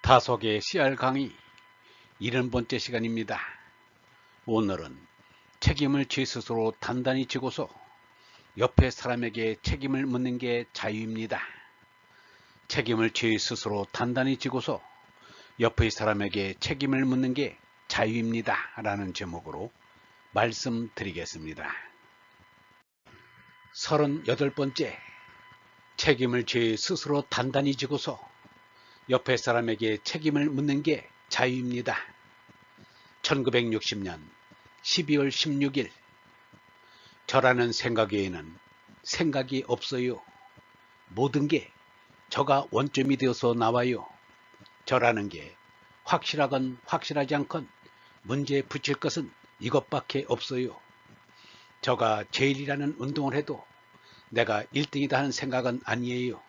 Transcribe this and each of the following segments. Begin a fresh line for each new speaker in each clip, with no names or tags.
다속의 씨알 강의 70번째 시간입니다. 오늘은 책임을 제 스스로 단단히 지고서 옆에 사람에게 책임을 묻는 게 자유입니다. 책임을 제 스스로 단단히 지고서 옆의 사람에게 책임을 묻는 게 자유입니다. 라는 제목으로 말씀드리겠습니다. 38번째, 책임을 제 스스로 단단히 지고서 옆에 사람에게 책임을 묻는 게 자유입니다. 1960년 12월 16일, 저라는 생각 외에는 생각이 없어요. 모든 게 저가 원점이 되어서 나와요. 저라는 게 확실하건 확실하지 않건 문제에 붙일 것은 이것밖에 없어요. 저가 제일이라는 운동을 해도 내가 1등이다 하는 생각은 아니에요.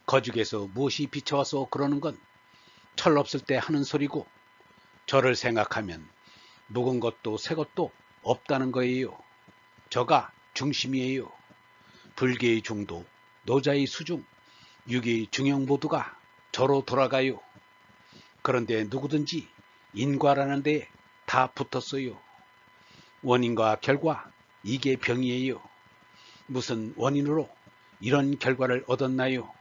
거죽에서 무엇이 비쳐와서 그러는 건 철 없을 때 하는 소리고, 저를 생각하면 묵은 것도 새 것도 없다는 거예요. 저가 중심이에요. 불계의 중도, 노자의 수중, 유계의 중형 모두가 저로 돌아가요. 그런데 누구든지 인과라는 데에 다 붙었어요. 원인과 결과, 이게 병이에요. 무슨 원인으로 이런 결과를 얻었나요?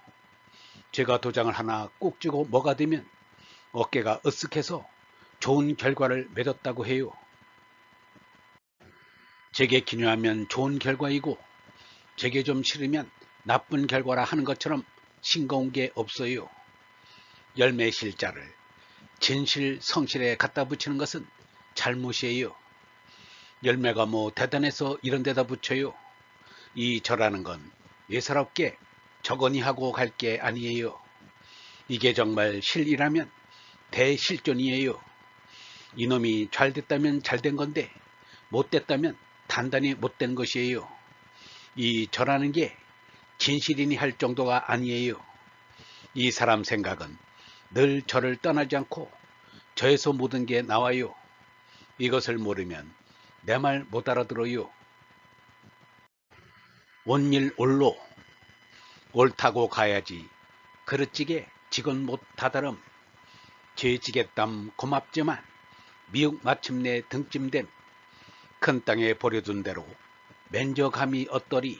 제가 도장을 하나 꼭 쥐고 뭐가 되면 어깨가 으쓱해서 좋은 결과를 맺었다고 해요. 제게 기묘하면 좋은 결과이고, 제게 좀 싫으면 나쁜 결과라 하는 것처럼 싱거운 게 없어요. 열매 실자를 진실 성실에 갖다 붙이는 것은 잘못이에요. 열매가 뭐 대단해서 이런 데다 붙여요. 이 저라는 건 예사롭게 저거니 하고 갈 게 아니에요. 이게 정말 실이라면 대실존이에요. 이놈이 잘 됐다면 잘 된 건데 못 됐다면 단단히 못된 것이에요. 이 저라는 게 진실이니 할 정도가 아니에요. 이 사람 생각은 늘 저를 떠나지 않고 저에서 모든 게 나와요. 이것을 모르면 내 말 못 알아들어요. 온일 올로, 옳다고 가야지 그릇지게 직은 못 다다름. 죄지겠담 고맙지만 미혹 마침내 등짐됨. 큰 땅에 버려둔 대로 맨저감이 어떠리.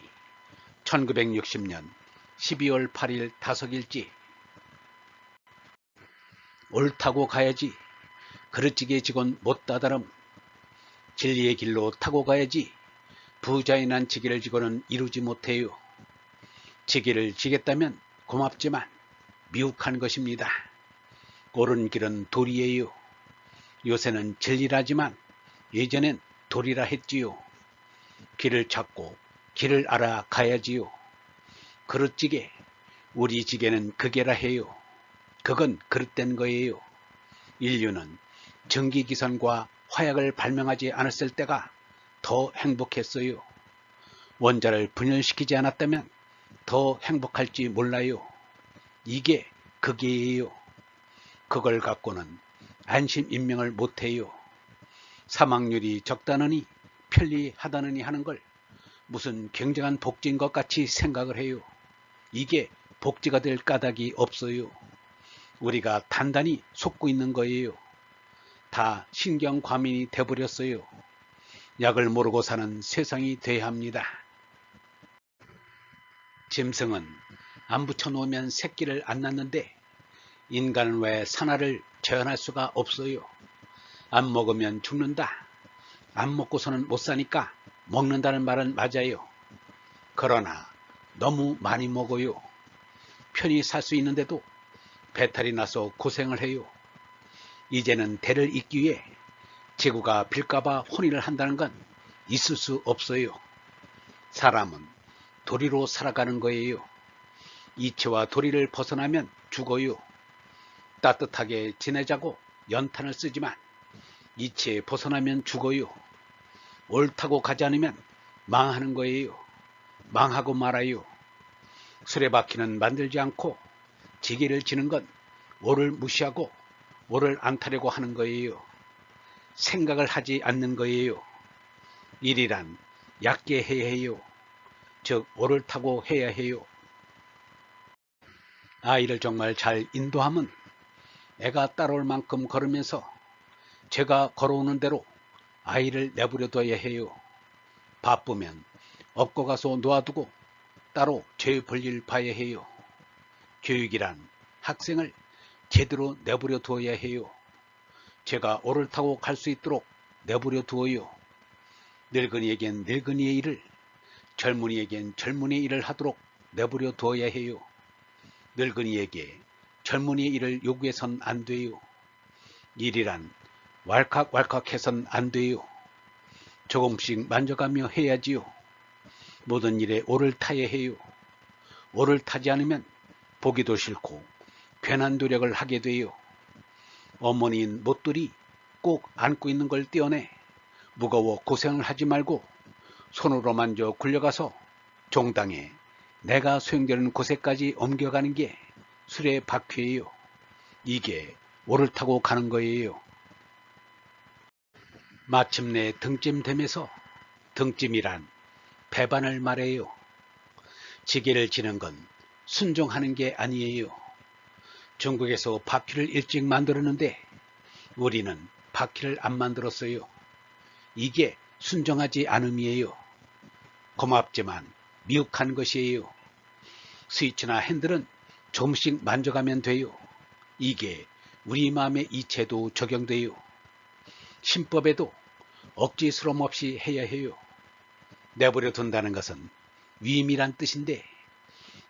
1960년 12월 8일 다섯일지. 옳다고 가야지 그릇지게 직은 못 다다름. 진리의 길로 타고 가야지 부자의 난 지기를 지고는 이루지 못해요. 지기를 지겠다면 고맙지만 미혹한 것입니다. 옳은 길은 도리예요. 요새는 진리라지만 예전엔 도리라 했지요. 길을 찾고 길을 알아 가야지요. 그릇지게 우리 지게는 그게라 해요. 그건 그릇된 거예요. 인류는 전기기선과 화약을 발명하지 않았을 때가 더 행복했어요. 원자를 분열시키지 않았다면 더 행복할지 몰라요. 이게 그게예요. 그걸 갖고는 안심인명을 못해요. 사망률이 적다느니 편리하다느니 하는 걸 무슨 굉장한 복지인 것 같이 생각을 해요. 이게 복지가 될 까닭이 없어요. 우리가 단단히 속고 있는 거예요. 다 신경과민이 돼버렸어요. 약을 모르고 사는 세상이 돼야 합니다. 짐승은 안 붙여놓으면 새끼를 안 낳는데 인간은 왜 산화를 제한할 수가 없어요. 안 먹으면 죽는다. 안 먹고서는 못 사니까 먹는다는 말은 맞아요. 그러나 너무 많이 먹어요. 편히 살 수 있는데도 배탈이 나서 고생을 해요. 이제는 대를 잇기 위해 지구가 빌까봐 혼인을 한다는 건 있을 수 없어요. 사람은 도리로 살아가는 거예요. 이치와 도리를 벗어나면 죽어요. 따뜻하게 지내자고 연탄을 쓰지만 이치에 벗어나면 죽어요. 옳다고 가지 않으면 망하는 거예요. 망하고 말아요. 수레바퀴는 만들지 않고 지게를 지는 건 오를 무시하고 오를 안 타려고 하는 거예요. 생각을 하지 않는 거예요. 일이란 얕게 해야 해요. 즉 오를 타고 해야 해요. 아이를 정말 잘 인도하면 애가 따라올 만큼 걸으면서 제가 걸어오는 대로 아이를 내버려 둬야 해요. 바쁘면 업고 가서 놓아두고 따로 죄 볼일 봐야 해요. 교육이란 학생을 제대로 내버려 두어야 해요. 제가 오를 타고 갈 수 있도록 내버려 두어요. 늙은이에겐 늙은이의 일을, 젊은이에겐 젊은이의 일을 하도록 내버려 두어야 해요. 늙은이에게 젊은이의 일을 요구해선 안 돼요. 일이란 왈칵왈칵 해선 안 돼요. 조금씩 만져가며 해야지요. 모든 일에 오를 타야 해요. 오를 타지 않으면 보기도 싫고 괜한 노력을 하게 돼요. 어머니인 못들이 꼭 안고 있는 걸 떼어내 무거워 고생을 하지 말고 손으로 만져 굴려가서 종당에 내가 소용되는 곳에까지 옮겨가는 게 수레 바퀴예요. 이게 오를 타고 가는 거예요. 마침내 등짐됨에서 등짐이란 배반을 말해요. 지게를 지는 건 순종하는 게 아니에요. 중국에서 바퀴를 일찍 만들었는데 우리는 바퀴를 안 만들었어요. 이게 순종하지 않음이에요. 고맙지만 미혹한 것이에요. 스위치나 핸들은 조금씩 만져가면 돼요. 이게 우리 마음의 이체도 적용돼요. 신법에도 억지 수럼 없이 해야 해요. 내버려 둔다는 것은 위임이란 뜻인데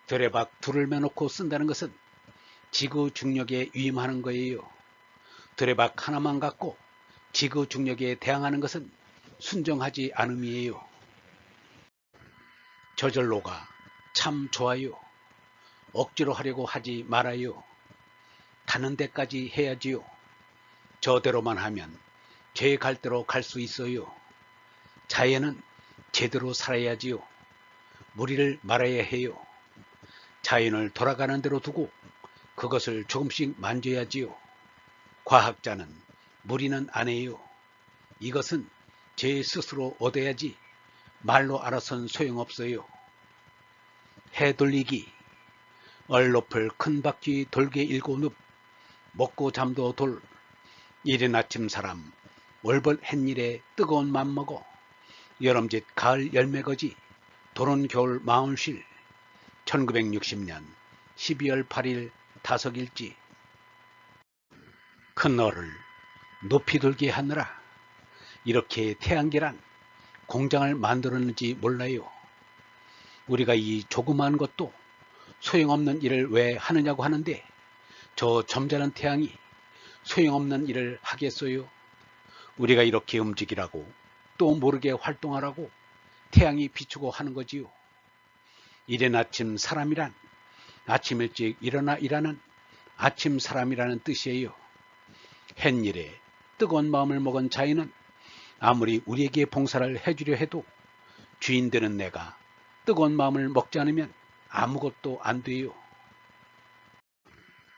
두레박 둘을 매놓고 쓴다는 것은 지구 중력에 위임하는 거예요. 두레박 하나만 갖고 지구 중력에 대항하는 것은 순종하지 않음이에요. 저절로가 참 좋아요. 억지로 하려고 하지 말아요. 가는 데까지 해야지요. 저대로만 하면 제 갈 대로 갈 수 있어요. 자연은 제대로 살아야지요. 무리를 말아야 해요. 자연을 돌아가는 대로 두고 그것을 조금씩 만져야지요. 과학자는 무리는 안 해요. 이것은 제 스스로 얻어야지 말로 알아선 소용없어요. 해 돌리기. 얼높을 큰 바퀴 돌게 일고 늪 먹고 잠도 돌 이른 아침 사람 월벌 햇일에 뜨거운 맘 먹어 여름짓 가을 열매거지 도는 겨울 마음쉴 1960년 12월 8일 다섯일지. 큰 얼을 높이 돌게 하느라 이렇게 태양계란 공장을 만들었는지 몰라요. 우리가 이 조그마한 것도 소용없는 일을 왜 하느냐고 하는데 저 점잖은 태양이 소용없는 일을 하겠어요? 우리가 이렇게 움직이라고 또 모르게 활동하라고 태양이 비추고 하는 거지요. 이른 아침 사람이란 아침 일찍 일어나 일하는 아침 사람이라는 뜻이에요. 햇일에 뜨거운 마음을 먹은 자인은 아무리 우리에게 봉사를 해주려 해도 주인 되는 내가 뜨거운 마음을 먹지 않으면 아무것도 안 돼요.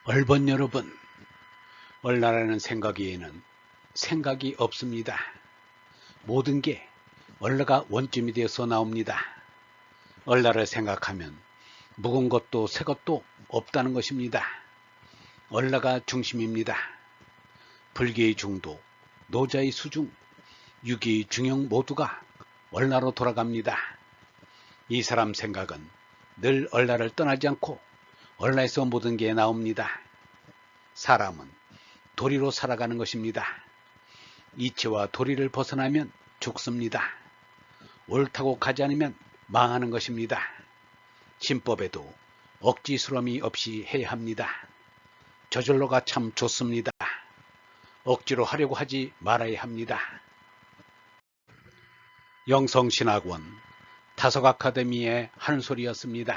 얼번 여러분, 얼라라는 생각에는 생각이 없습니다. 모든 게 얼라가 원점이 되어서 나옵니다. 얼라를 생각하면 묵은 것도 새 것도 없다는 것입니다. 얼라가 중심입니다. 불교의 중도, 노자의 수중, 유기의 중형 모두가 얼라로 돌아갑니다. 이 사람 생각은 늘 얼라를 떠나지 않고 얼라에서 모든 게 나옵니다. 사람은 도리로 살아가는 것입니다. 이치와 도리를 벗어나면 죽습니다. 옳다고 가지 않으면 망하는 것입니다. 신법에도 억지스러움이 없이 해야 합니다. 저절로가 참 좋습니다. 억지로 하려고 하지 말아야 합니다. 영성신학원 다석아카데미의 한 소리였습니다.